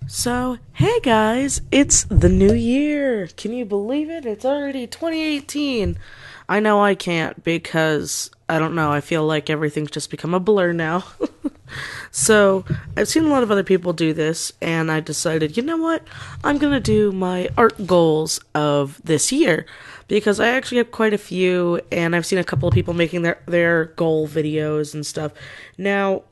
So, hey guys, it's the new year. Can you believe it? It's already 2018. I know I can't because, I don't know, I feel like everything's just become a blur now. So, I've seen a lot of other people do this, and I decided, you know what? I'm gonna do my art goals of this year. Because I actually have quite a few, and I've seen a couple of people making their goal videos and stuff. Now,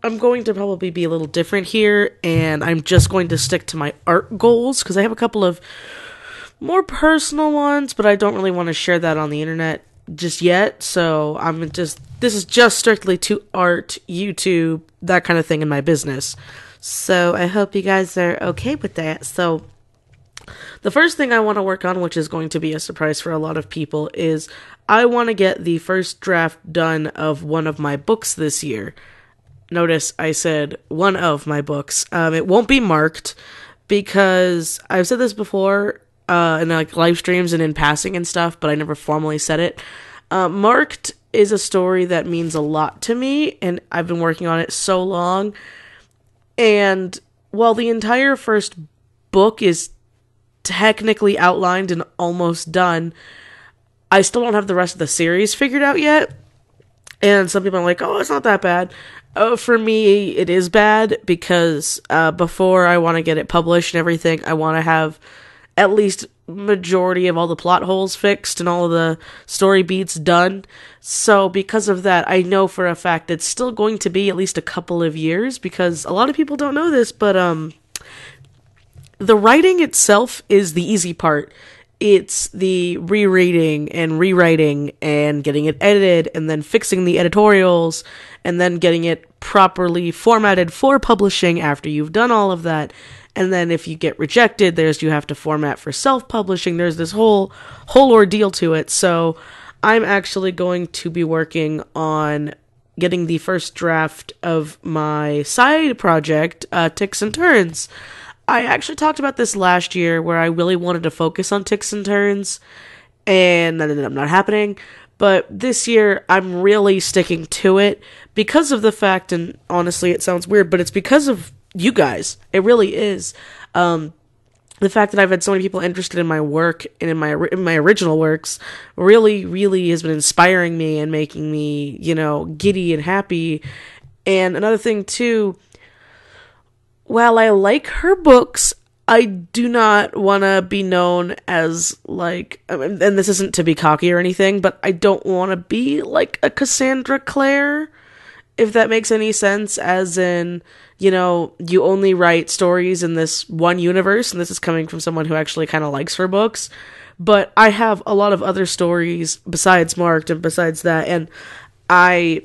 I'm going to probably be a little different here, and I'm just going to stick to my art goals, because I have a couple of more personal ones, but I don't really want to share that on the internet just yet, so this is just strictly to art, YouTube, that kind of thing in my business. So I hope you guys are okay with that. So the first thing I want to work on, which is going to be a surprise for a lot of people, is I want to get the first draft done of one of my books this year. Notice I said one of my books. It won't be marked because I've said this before in like live streams and in passing and stuff, but I never formally said it. Marked is a story that means a lot to me, and I've been working on it so long. And while the entire first book is technically outlined and almost done, I still don't have the rest of the series figured out yet. And some people are like, oh, it's not that bad. For me, it is bad because before I want to get it published and everything, I want to have at least majority of all the plot holes fixed and all of the story beats done. So because of that, I know for a fact it's still going to be at least a couple of years, because a lot of people don't know this, but the writing itself is the easy part. It's the rereading and rewriting and getting it edited and then fixing the editorials and then getting it properly formatted for publishing after you've done all of that. And then if you get rejected, you have to format for self-publishing. There's this whole ordeal to it. So I'm actually going to be working on getting the first draft of my side project, Ticks and Turns. I actually talked about this last year where I really wanted to focus on Ticks and Turns, and that ended up not happening. But this year, I'm really sticking to it because of the fact, and honestly, it sounds weird, but it's because of you guys. It really is. The fact that I've had so many people interested in my work and in my original works really, really has been inspiring me and making me, giddy and happy. And another thing, too, while I like her books, I do not want to be known as, and this isn't to be cocky or anything, but I don't want to be like a Cassandra Clare, if that makes any sense, as in, you only write stories in this one universe, and this is coming from someone who actually kind of likes her books, but I have a lot of other stories besides Marked and besides that, and I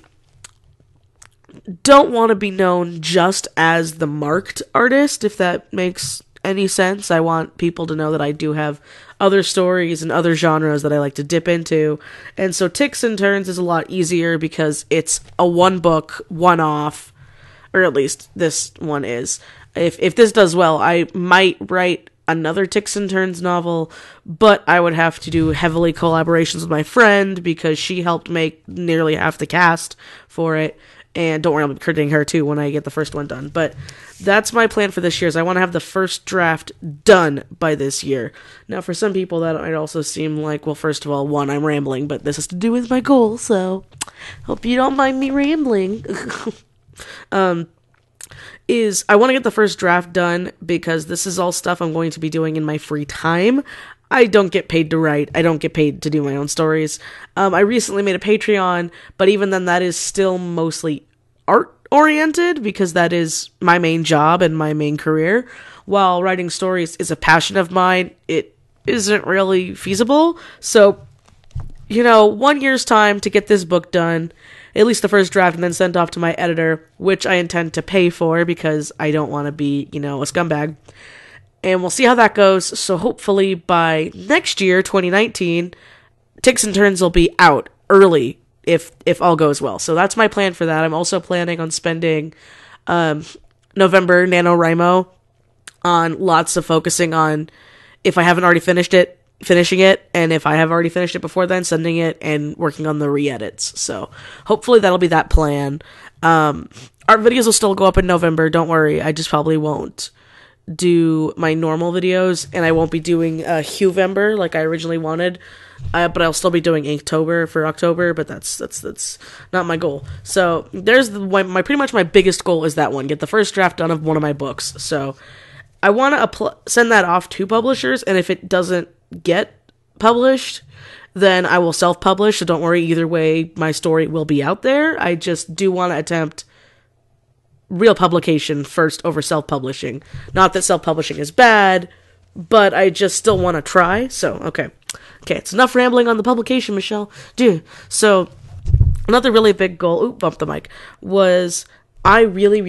don't want to be known just as the Marked artist, if that makes any sense. I want people to know that I do have other stories and other genres that I like to dip into. And so Ticks and Turns is a lot easier because it's a one book, one off, or at least this one is. If this does well, I might write another Ticks and Turns novel, but I would have to do heavily collaborations with my friend because she helped make nearly half the cast for it. And don't worry, I'll be crediting her too when I get the first one done. But that's my plan for this year, is I want to have the first draft done by this year. Now, for some people, that might also seem like, well, first of all, one, I'm rambling, but this has to do with my goal, so hope you don't mind me rambling. I want to get the first draft done because this is all stuff I'm going to be doing in my free time. I don't get paid to write. I don't get paid to do my own stories. I recently made a Patreon, but even then that is still mostly art-oriented because that is my main job and my main career. While writing stories is a passion of mine, it isn't really feasible. So, 1 year's time to get this book done, at least the first draft, and then sent off to my editor, which I intend to pay for because I don't want to be, a scumbag. And we'll see how that goes. So hopefully by next year, 2019, Ticks and Turns will be out early if all goes well. So that's my plan for that. I'm also planning on spending November NaNoWriMo on lots of focusing on, if I haven't already finished it, finishing it, and if I have already finished it before then, sending it and working on the re-edits. So hopefully that'll be that plan. Our videos will still go up in November, don't worry. I just probably won't do my normal videos, and I won't be doing Huevember like I originally wanted. But I'll still be doing Inktober for October, but that's not my goal. So there's my pretty much my biggest goal is that one, get the first draft done of one of my books. So I want to send that off to publishers, and if it doesn't get published, then I will self-publish. So don't worry, either way, my story will be out there. I just do want to attempt real publication first over self-publishing. Not that self-publishing is bad, but I just still want to try. So okay, it's enough rambling on the publication, Michelle. Dude, so another really big goal, bump the mic, was I really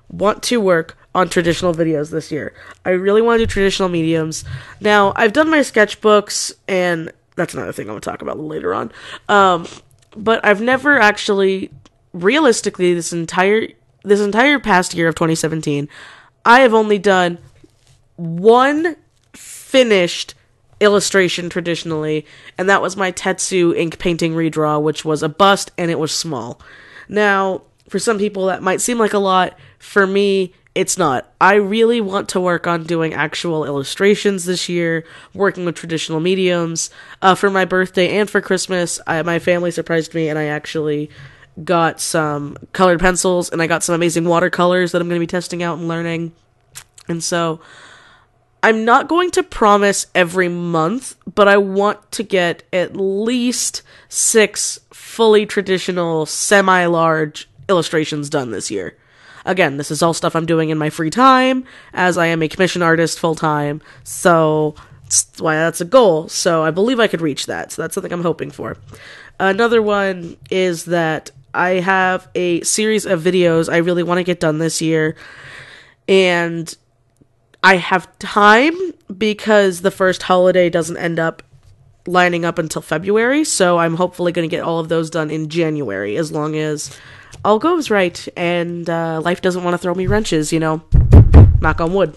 want to work on traditional videos this year. I really want to do traditional mediums. Now, I've done my sketchbooks, and that's another thing I'm going to talk about later on. But I've never actually, realistically, this entire past year of 2017, I have only done one finished illustration traditionally, and that was my Tetsu ink painting redraw, which was a bust, and it was small. Now, for some people that might seem like a lot. For me, it's not. I really want to work on doing actual illustrations this year, working with traditional mediums. For my birthday and for Christmas, my family surprised me, and I actually got some colored pencils, and I got some amazing watercolors that I'm going to be testing out and learning. And so I'm not going to promise every month, but I want to get at least 6 fully traditional, semi-large illustrations done this year. Again, this is all stuff I'm doing in my free time, as I am a commission artist full-time, so that's why that's a goal. So I believe I could reach that, so that's something I'm hoping for. Another one is that I have a series of videos I really want to get done this year, and I have time because the first holiday doesn't end up lining up until February, so I'm hopefully going to get all of those done in January, as long as all goes right and life doesn't want to throw me wrenches, knock on wood.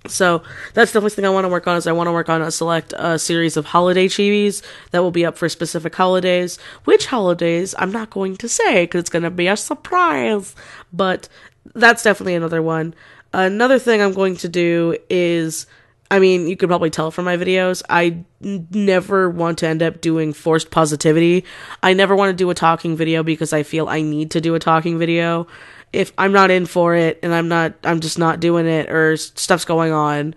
So that's the first thing I want to work on. Is I want to work on a select series of holiday chibis that will be up for specific holidays. Which holidays I'm not going to say because it's going to be a surprise, but that's definitely another one. Another thing I'm going to do is, you could probably tell from my videos, I never want to end up doing forced positivity. I never want to do a talking video because I feel I need to do a talking video. If I'm not in for it and I'm just not doing it, or stuff's going on,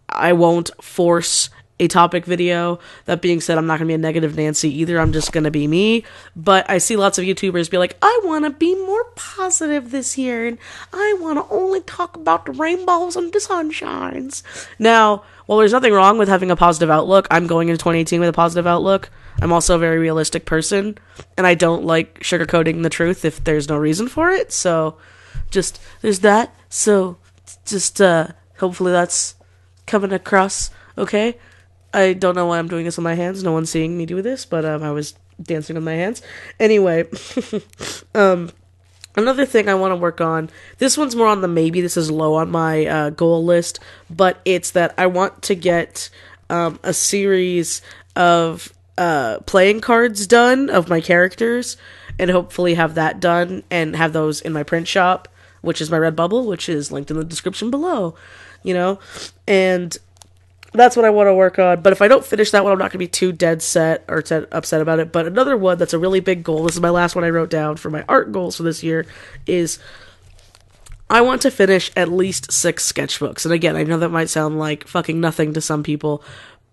I won't force a topic video. That being said, I'm not going to be a negative Nancy either. I'm just going to be me. But I see lots of YouTubers be like, I want to be more positive this year, and I want to only talk about the rainbows and the sunshines. Now, while there's nothing wrong with having a positive outlook, I'm going into 2018 with a positive outlook. I'm also a very realistic person, and I don't like sugarcoating the truth if there's no reason for it. So, just, there's that. So, just, hopefully that's coming across, okay? I don't know why I'm doing this with my hands. No one's seeing me do this, but I was dancing with my hands. Anyway, another thing I want to work on, this one's more on the maybe, this is low on my goal list, but it's that I want to get a series of playing cards done of my characters, and hopefully have that done and have those in my print shop, which is my Redbubble, which is linked in the description below, and that's what I want to work on. But if I don't finish that one, I'm not going to be too dead set or upset about it. But another one that's a really big goal, this is my last one I wrote down for my art goals for this year, is I want to finish at least 6 sketchbooks. And again, I know that might sound like fucking nothing to some people,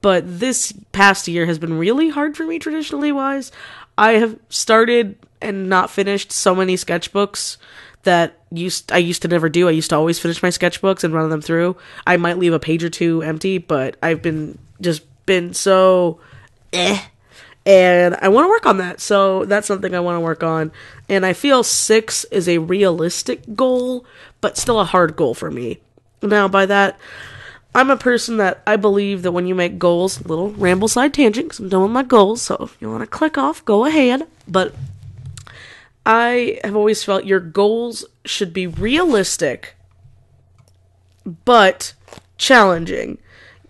but this past year has been really hard for me traditionally wise. I have started and not finished so many sketchbooks that I used to never do. I used to always finish my sketchbooks and run them through. I might leave a page or two empty, but I've been so and I want to work on that. So that's something I want to work on. And I feel 6 is a realistic goal, but still a hard goal for me. Now, by that, I'm a person that I believe that when you make goals, little ramble side tangent, because I'm done with my goals, so if you want to click off, go ahead. But I have always felt your goals should be realistic, but challenging.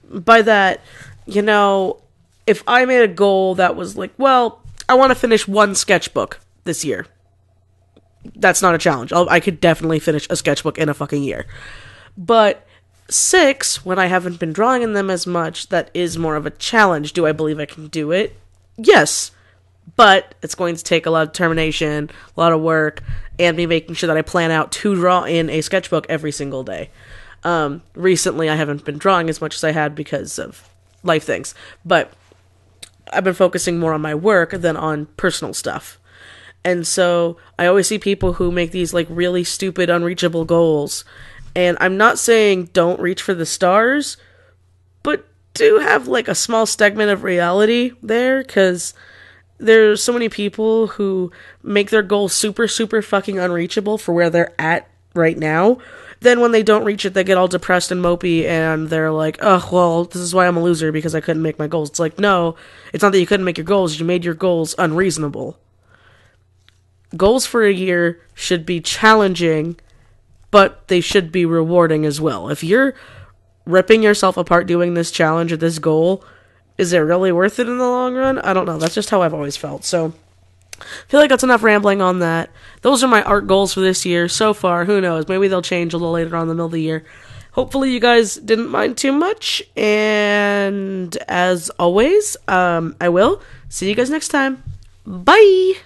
By that, if I made a goal that was like, well, I want to finish 1 sketchbook this year, that's not a challenge. I could definitely finish a sketchbook in a fucking year. But 6, when I haven't been drawing in them as much, that is more of a challenge. Do I believe I can do it? Yes. But it's going to take a lot of determination, a lot of work, and me making sure that I plan out to draw in a sketchbook every single day. Recently, I haven't been drawing as much as I had because of life things. But I've been focusing more on my work than on personal stuff. And so I always see people who make these like really stupid, unreachable goals. And I'm not saying don't reach for the stars, but do have like a small segment of reality there, because there's so many people who make their goals super, super fucking unreachable for where they're at right now. Then when they don't reach it, they get all depressed and mopey, and they're like, oh, well, this is why I'm a loser, because I couldn't make my goals. It's like, no, it's not that you couldn't make your goals, you made your goals unreasonable. Goals for a year should be challenging, but they should be rewarding as well. If you're ripping yourself apart doing this challenge or this goal, is it really worth it in the long run? I don't know. That's just how I've always felt. So I feel like that's enough rambling on that. Those are my art goals for this year so far. Who knows? Maybe they'll change a little later on in the middle of the year. Hopefully you guys didn't mind too much. And as always, I will see you guys next time. Bye!